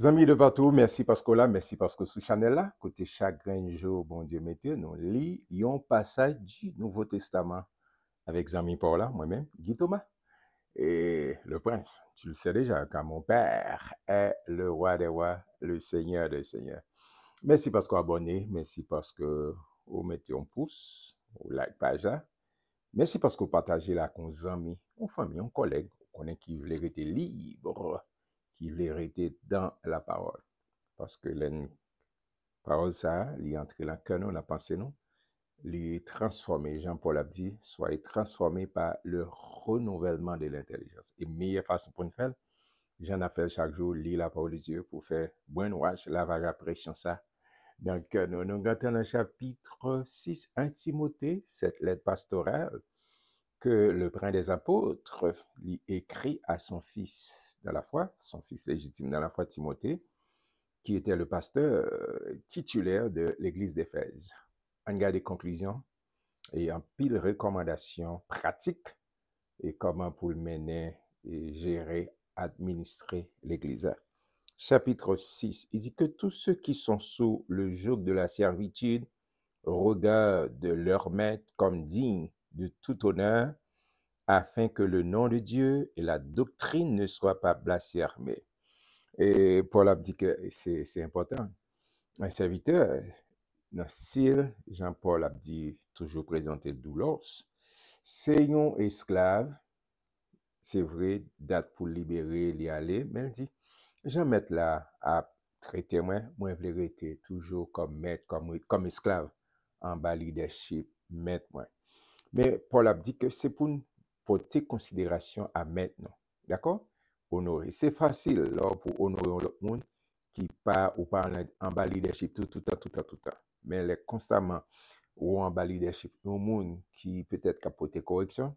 Amis de partout, merci parce que là, merci parce que sous Chanel là, côté chaque jour, bon Dieu, mettez, nous lisons passage du Nouveau Testament avec Zami Paula, moi-même, Guy Thomas et le prince. Tu le sais déjà, car mon père est le roi des rois, le seigneur des seigneurs. Merci parce que vous abonnez, merci parce que vous mettez un pouce, vous like page là. Merci parce que vous partagez là avec vos amis, vos familles, vos collègues, qui veulent rester libre, qui veulent rester dans la parole. Parce que la parole, ça, li entre la cœur, nous, la pensée, nous, li transformer, Jean-Paul a dit, soyez transformés par le renouvellement de l'intelligence. Et meilleure façon pour nous faire, j'en ai fait chaque jour, lire la parole de Dieu pour faire bon ouage, la vague pression ça. Donc, nous regardons dans le chapitre 6, 1 Timothée, cette lettre pastorale que le prince des apôtres lui écrit à son fils dans la foi, son fils légitime dans la foi, Timothée, qui était le pasteur titulaire de l'église d'Éphèse. On a des conclusions et en pile recommandations pratiques et comment pour le mener et gérer, administrer l'église. Chapitre 6, il dit que tous ceux qui sont sous le joug de la servitude regardent leur maître comme digne de tout honneur, afin que le nom de Dieu et la doctrine ne soient pas blasphémés. Et Paul a dit que c'est important. Un serviteur, dans le style, Jean-Paul a dit toujours présenter doulos. C'est un esclave, c'est vrai, date pour libérer, l'y aller, mais il dit, j'en mets là à traiter moi, je veux être toujours comme maître, comme esclave, en bas leadership, maître moi. Mais Paul a dit que c'est pour une porter considération à maintenant. D'accord? Honorer. C'est facile là, pour honorer l'autre monde qui part ou pas en bas leadership tout le temps, tout le temps, tout le temps. Mais les constamment ou en bas leadership, un monde qui peut-être capoter correction,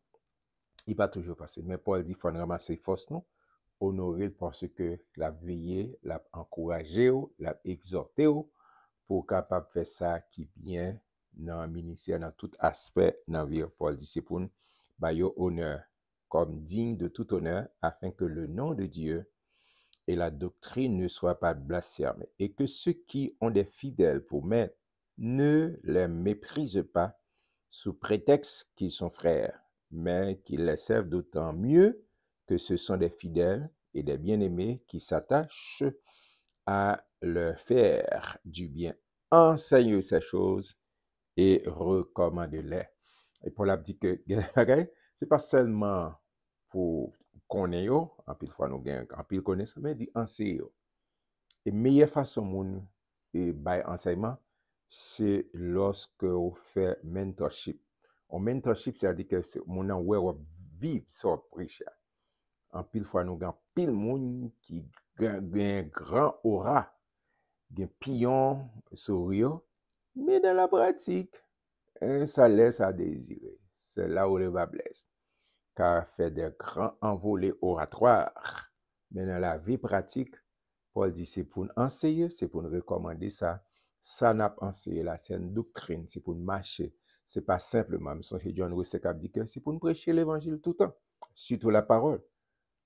il pas toujours facile. Mais Paul dit qu'il faut ramasser force, non? Honorer parce que la veiller, la encourager, la exhorter pour capable faire ça qui bien dans le ministère, dans tout aspect dans la vie. Paul dit c'est pour nous, honneur, comme digne de tout honneur, afin que le nom de Dieu et la doctrine ne soient pas blasphémés, et que ceux qui ont des fidèles pour maître ne les méprisent pas sous prétexte qu'ils sont frères, mais qu'ils les servent d'autant mieux que ce sont des fidèles et des bien-aimés qui s'attachent à leur faire du bien. Enseigne ces choses et recommande-les. Et Paul a dit que c'est pas seulement pour connaître, en pile fois nous gagnons, en pile connaissance, mais dit enseigner. Et meilleure façon moun et by enseignement, c'est lorsque on fait mentorship. En mentorship, c'est-à-dire que c'est mon an où on vit sur prêche. En pile fois nous gagnons pile moun qui gagne grand aura, gagne pion sourire, mais dans la pratique, ça laisse à désirer. C'est là où le bas blesse. Car fait des grands envolées oratoires. Mais dans la vie pratique, Paul dit c'est pour nous enseigner, c'est pour nous recommander ça. Ça n'a pas enseigné là, c'est une doctrine, c'est pour nous marcher. C'est pas simplement, c'est John Wesley qui dit que c'est pour nous prêcher l'évangile tout le temps, surtout la parole.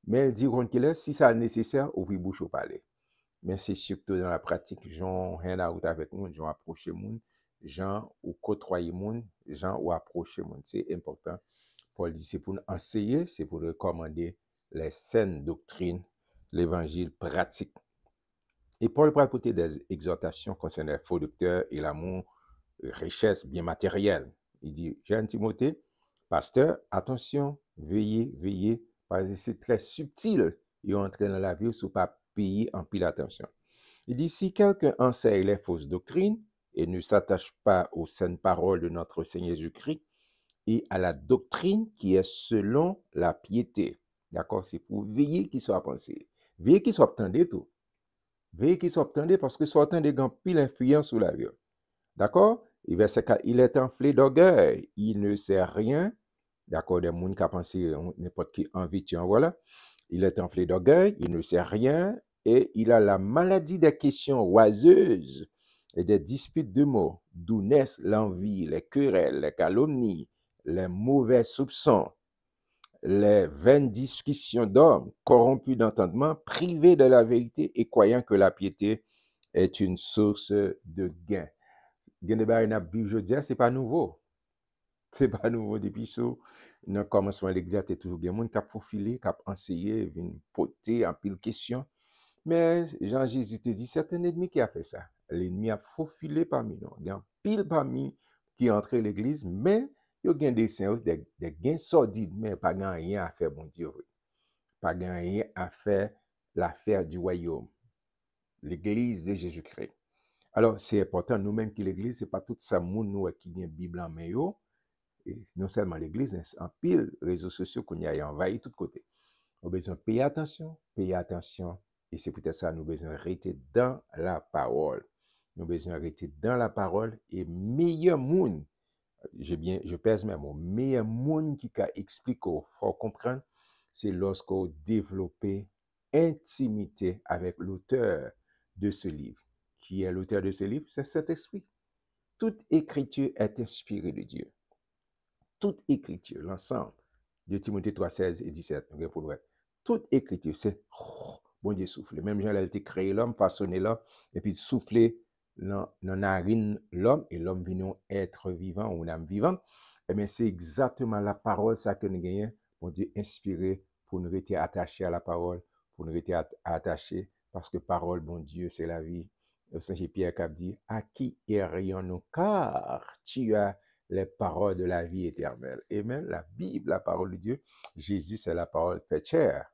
Mais il dit qu'il est, si ça est nécessaire, ouvrir bouche au palais. Mais c'est surtout dans la pratique, gens rien à voir avec nous, gens approcher monde, gens ou côtoyer monde, gens ou approcher monde. C'est important. Paul dit c'est pour nous enseigner, c'est pour recommander les saines doctrines, l'évangile pratique. Et Paul va apporter des exhortations concernant les faux docteurs et l'amour, richesse bien matérielle. Il dit, Jean Timothée, pasteur, attention, veillez, veillez, parce que c'est très subtil. Il entre dans la vie sous pas payer en pile attention. Il dit, si quelqu'un enseigne les fausses doctrines et ne s'attache pas aux saines paroles de notre Seigneur Jésus-Christ et à la doctrine qui est selon la piété. D'accord? C'est pour veiller qu'il soit pensé. Veiller qu'il soit obtenu tout. Veillez qu'il soit obtenu parce que soit obtenu grand pile influence sur la vie. D'accord? Et verset 4, il est enflé d'orgueil. Il ne sait rien. D'accord? Des gens qui ont pensé n'importe qui envie, voilà. Il est enflé d'orgueil. Il ne sait rien. Et il a la maladie des questions oiseuses et des disputes de mots, d'où naissent l'envie, les querelles, les calomnies, les mauvais soupçons. les vaines discussions d'hommes, corrompus d'entendement, privés de la vérité et croyant que la piété est une source de gain. Gain de baril n'a vu, je dis, c'est pas nouveau. C'est pas nouveau depuis sous le commencement de l'exercice, il y a toujours bien monde qui a faufilé, qui a enseigné, vient poter en pile question. Mais Jean-Jésus te dit, c'est un ennemi qui a fait ça. L'ennemi a faufilé parmi nous. Il y a un pile parmi qui est entré à l'église, mais il y a des saints, des gains sordides, mais pas rien à faire, bon Dieu. Pas rien à faire l'affaire du royaume, l'église de Jésus-Christ. Alors, c'est important, nous-mêmes qui l'église, c'est pas tout ça, nous qui a une Bible en main, et non seulement l'église, mais en pile réseaux sociaux qu'on y a envahi de tous côtés. Nous avons besoin de payer attention, et c'est peut-être ça, nous avons besoin de rester dans la parole. Nous avons besoin de rester dans la parole, et meilleur monde, je pèse mes mots, meilleur monde qui explique, il faut comprendre, c'est lorsqu'on développe intimité avec l'auteur de ce livre. Qui est l'auteur de ce livre? C'est cet esprit. Toute écriture est inspirée de Dieu. Toute écriture, l'ensemble de Timothée 3, 16 et 17, pour le reste. Toute écriture, c'est bon Dieu souffler. Même Jean a été créé l'homme, façonné l'homme, et puis souffler dans la narine l'homme, et l'homme vient être vivant ou une âme vivante. Et bien, c'est exactement la parole, ça que nous gagnons, bon Dieu inspiré pour nous rester attachés à la parole, pour nous rester attachés, parce que parole, bon Dieu, c'est la vie. Saint Pierre qui a dit, à qui irions-nous, car tu as les paroles de la vie éternelle. Et même la Bible, la parole de Dieu, Jésus, c'est la parole faite chair.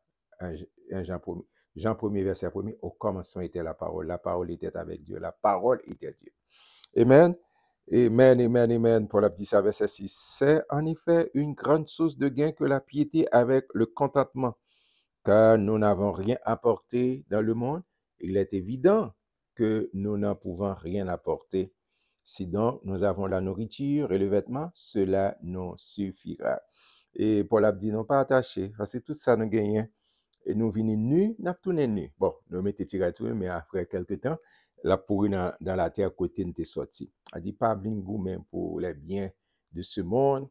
Jean 1er, verset 1er, au commencement était la parole était avec Dieu, la parole était Dieu. Amen. Amen, amen, amen. Paul a dit ça, verset 6. C'est en effet une grande source de gain que la piété avec le contentement, car nous n'avons rien apporté dans le monde. Il est évident que nous n'en pouvons rien apporter. Si donc nous avons la nourriture et le vêtement, cela nous suffira. Et Paul a dit, non pas attaché, parce que tout ça nous gagne. Et nous venons nus, nous tournons nus. Bon, nous mettons tiré tout, mais après quelques temps, la pourrie dans la terre côté nous est sorti. A dit, pas blingou même pour les biens de ce monde.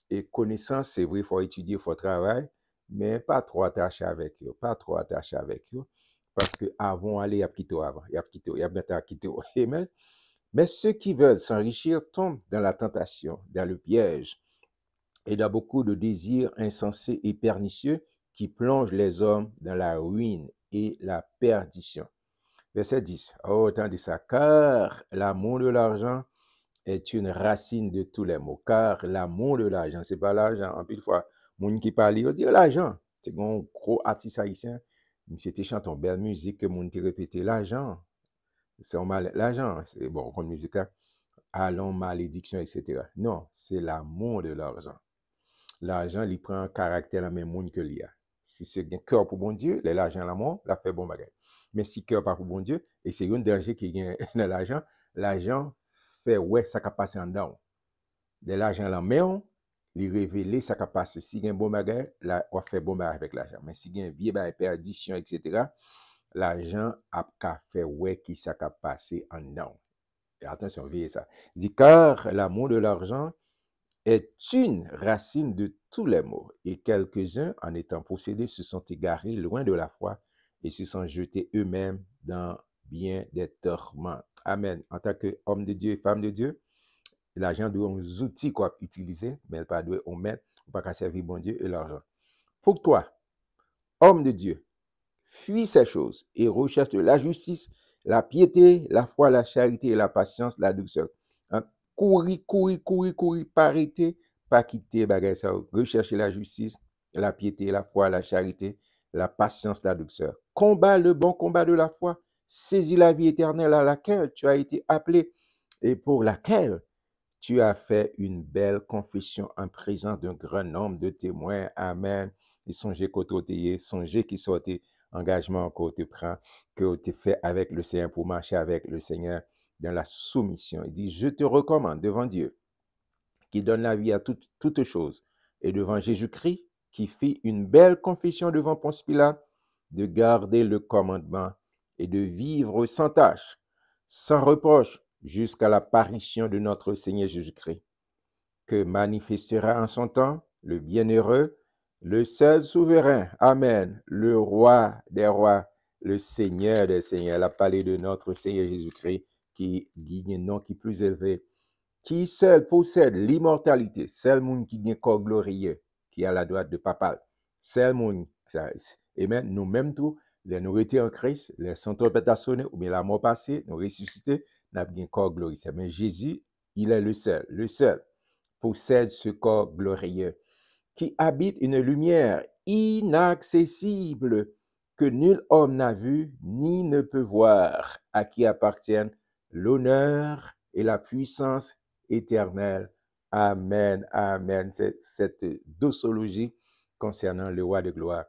Et connaissance, c'est vrai, il faut étudier, il faut travailler, mais pas trop attaché avec eux, pas trop attaché avec eux. Parce que avant aller, il y a quitté avant, il y a quitté, il y a bientôt quitté. Amen. Mais ceux qui veulent s'enrichir tombent dans la tentation, dans le piège, et dans beaucoup de désirs insensés et pernicieux qui plongent les hommes dans la ruine et la perdition. Verset 10. Oh, attendez ça. Car l'amour de l'argent est une racine de tous les maux. Car l'amour de l'argent, c'est pas l'argent. En plus, fois, moun qui parle, il dit l'argent. C'est un gros artiste haïtien. Monsieur te chante une belle musique que moun te répété. L'argent. C'est mal. L'argent. C'est bon, comme musique là. Allons, malédiction, etc. Non, c'est l'amour de l'argent. L'argent, il prend un caractère dans le même monde que l'il y a. Si c'est un cœur pour bon Dieu, l'argent, l'amour, la fait bon bagage. Mais si cœur pas pour bon Dieu, et c'est un danger qui est dans l'argent fait ouais ça qui passe en dedans. De l'argent la main, il révèle ça qui passe. Si il y a un bon bagage, là, on fait bon bagage avec l'argent. Mais si il y a un vieux bagage, perdition, etc., l'argent a fait ouais qui ça qui passe en dedans. Et attention, veillez ça. Il dit, car l'amour de l'argent est une racine de tous les maux, et quelques-uns, en étant possédés, se sont égarés loin de la foi et se sont jetés eux-mêmes dans bien des tourments. Amen. En tant qu'homme de Dieu et femme de Dieu, l'argent doit uns outils qu'on utiliser, mais pas doit on mettre pour pas servir bon Dieu et l'argent. Pour toi, homme de Dieu, fuis ces choses et recherche la justice, la piété, la foi, la charité et la patience, la douceur. Courir, pas arrêter, pas quitter bagay ça. Rechercher la justice, la piété, la foi, la charité, la patience, la douceur. Combat le bon combat de la foi. Saisis la vie éternelle à laquelle tu as été appelé et pour laquelle tu as fait une belle confession en présence d'un grand nombre de témoins. Amen. Et songez côté, songez qui sortait engagement qu'on te prend, que tu fait avec le Seigneur pour marcher avec le Seigneur dans la soumission. Il dit, je te recommande devant Dieu, qui donne la vie à toutes choses, et devant Jésus-Christ, qui fit une belle confession devant Ponce Pilate, de garder le commandement et de vivre sans tâche, sans reproche, jusqu'à l'apparition de notre Seigneur Jésus-Christ, que manifestera en son temps le bienheureux le seul souverain, Amen, le roi des rois, le Seigneur des seigneurs. Elle a parlé de notre Seigneur Jésus-Christ qui a un nom qui est plus élevé, qui seul possède l'immortalité, seul monde qui a corps glorieux, qui est à la droite de Papa, seul monde. Amen. Nous-mêmes tout, les nous étions en Christ, les centropètes à sonner, ou bien la mort passée, nous ressuscités, nous avons un corps glorieux. Mais Jésus, il est le seul possède ce corps glorieux qui habite une lumière inaccessible que nul homme n'a vu ni ne peut voir, à qui appartiennent l'honneur et la puissance éternelle. Amen, amen. C'est cette doxologie concernant le roi de gloire.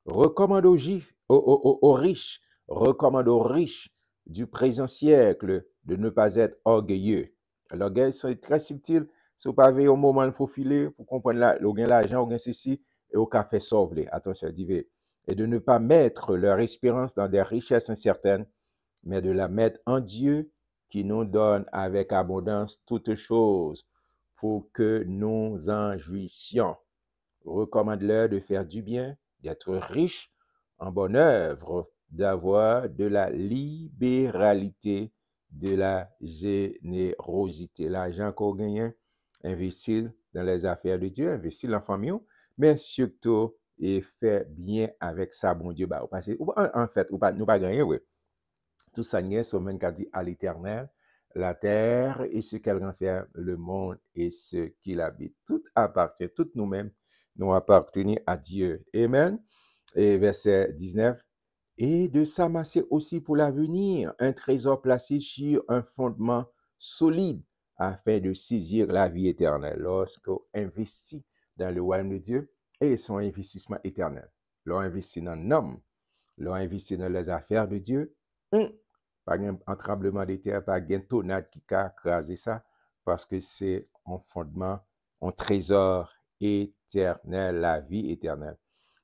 Recommande aux riches, recommande aux riches du présent siècle de ne pas être orgueilleux. L'orgueil, c'est très subtil. Si vous pas au moment où il faut filer pour comprendre l'argent, ou ceci, et au café sauver. Attention, divers. Et de ne pas mettre leur espérance dans des richesses incertaines, mais de la mettre en Dieu qui nous donne avec abondance toutes choses pour que nous en jouissions. Recommande-leur de faire du bien, d'être riches en bonne œuvre, d'avoir de la libéralité, de la générosité. L'argent qu'on gagne, investir dans les affaires de Dieu, investir dans la famille, mais surtout, et faire bien avec ça, bon Dieu. Bah, parce que, en fait, nous pas gagner, oui. Tout ça, c'est au même qu'a dit à l'Éternel, la terre et ce qu'elle renferme, le monde et ce qu'il habite. Tout appartient, tout nous-mêmes, nous appartenons à Dieu. Amen. Et verset 19. Et de s'amasser aussi pour l'avenir un trésor placé sur un fondement solide afin de saisir la vie éternelle. Lorsqu'on investit dans le royaume de Dieu, et son investissement éternel. L'on investit dans l'homme, l'on investit dans les affaires de Dieu, pas un tremblement de terre, pas un tornade qui a crasé ça, parce que c'est un fondement, un trésor éternel, la vie éternelle.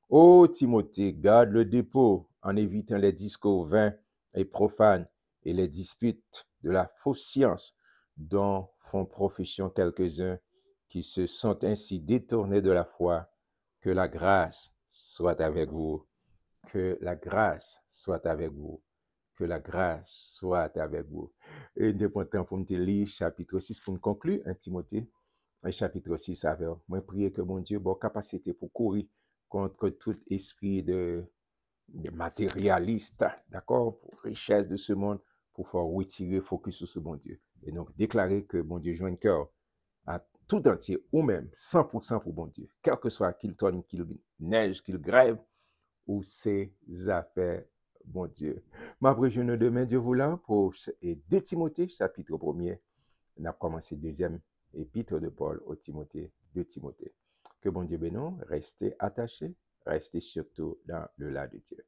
Ô Timothée, garde le dépôt en évitant les discours vains et profanes et les disputes de la fausse science dont font profession quelques-uns qui se sont ainsi détournés de la foi. Que la grâce soit avec vous. Que la grâce soit avec vous. Que la grâce soit avec vous. Et de bon temps pour me lire chapitre 6 pour me conclure, Timothée, chapitre 6 avec moi. Prier que mon Dieu, bon capacité pour courir contre tout esprit de matérialiste, d'accord, pour richesse de ce monde, pour faire retirer focus sur ce bon Dieu. Et donc déclarer que bon Dieu joint un cœur à tout entier, ou même 100% pour bon Dieu, quel que soit qu'il tonne, qu'il neige, qu'il grève, ou ses affaires, bon Dieu. Ma je ne demain, Dieu voulant, pour 2 Timothée, chapitre 1er, on a commencé deuxième épître de Paul au Timothée, de Timothée. Que bon Dieu bénisse, restez attachés, restez surtout dans le là de Dieu.